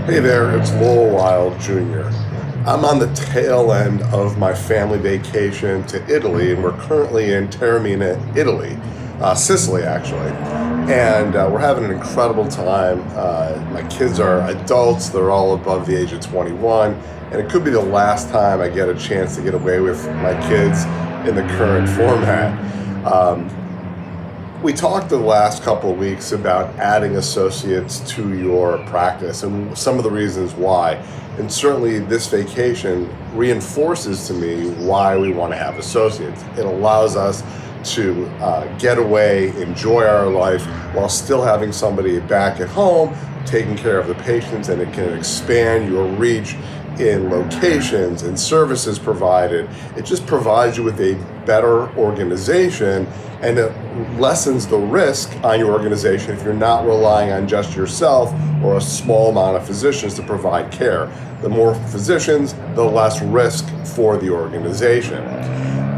Hey there, it's Lowell Wild Jr. I'm on the tail end of my family vacation to Italy, and we're currently in Taormina, Italy, Sicily actually. And we're having an incredible time. My kids are adults, they're all above the age of 21, and it could be the last time I get a chance to get away with my kids in the current format. We talked the last couple of weeks about adding associates to your practice and some of the reasons why. And certainly this vacation reinforces to me why we want to have associates. It allows us to get away, enjoy our life, while still having somebody back at home taking care of the patients, and it can expand your reach in locations and services provided. It just provides you with a better organization, and it lessens the risk on your organization if you're not relying on just yourself or a small amount of physicians to provide care. The more physicians, the less risk for the organization.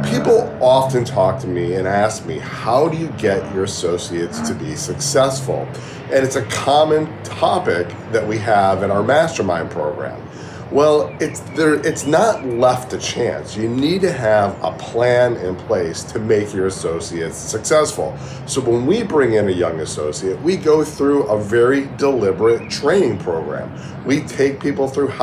People often talk to me and ask me, how do you get your associates to be successful? And it's a common topic that we have in our mastermind program. Well, it's not left to chance. You need to have a plan in place to make your associates successful. So when we bring in a young associate, we go through a very deliberate training program. We take people through through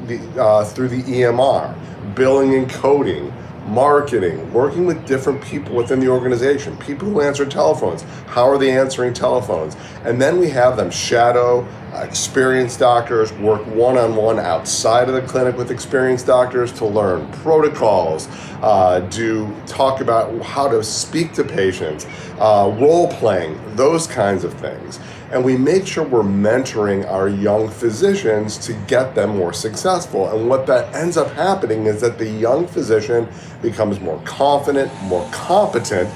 the EMR, billing and coding, marketing, working with different people within the organization, people who answer telephones. How are they answering telephones? And then we have them shadow experienced doctors, work one-on-one outside of the clinic with experienced doctors to learn protocols, talk about how to speak to patients, role-playing, those kinds of things. And we make sure we're mentoring our young physicians to get them more successful. And what that ends up happening is that the young physician becomes more confident, more competent.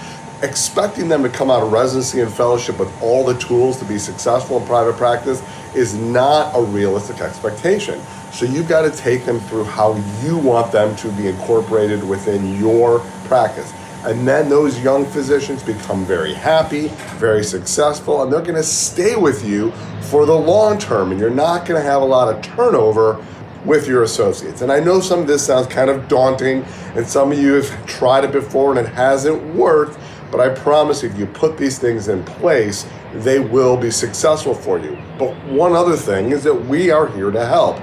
Expecting them to come out of residency and fellowship with all the tools to be successful in private practice is not a realistic expectation. So you've got to take them through how you want them to be incorporated within your practice. And then those young physicians become very happy, very successful, and they're going to stay with you for the long term. And you're not going to have a lot of turnover with your associates. And I know some of this sounds kind of daunting, and some of you have tried it before and it hasn't worked, but I promise if you put these things in place, they will be successful for you. But one other thing is that we are here to help.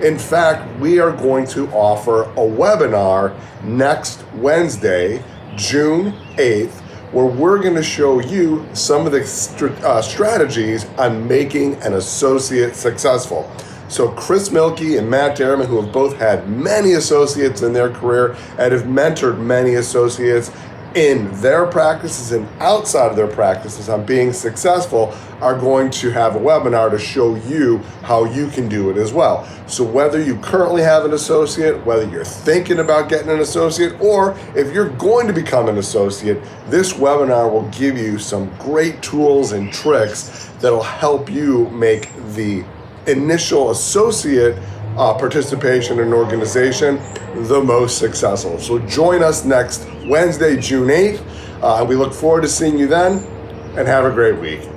In fact, we are going to offer a webinar next Wednesday, June 8th, where we're going to show you some of the strategies on making an associate successful. So Chris Milkie and Matt Dairman, who have both had many associates in their career and have mentored many associates in their practices and outside of their practices on being successful, are going to have a webinar to show you how you can do it as well. So whether you currently have an associate, whether you're thinking about getting an associate, or if you're going to become an associate, this webinar will give you some great tools and tricks that'll help you make the initial associate participation in an organization the most successful. So join us next Wednesday, June 8th. We look forward to seeing you then, and have a great week.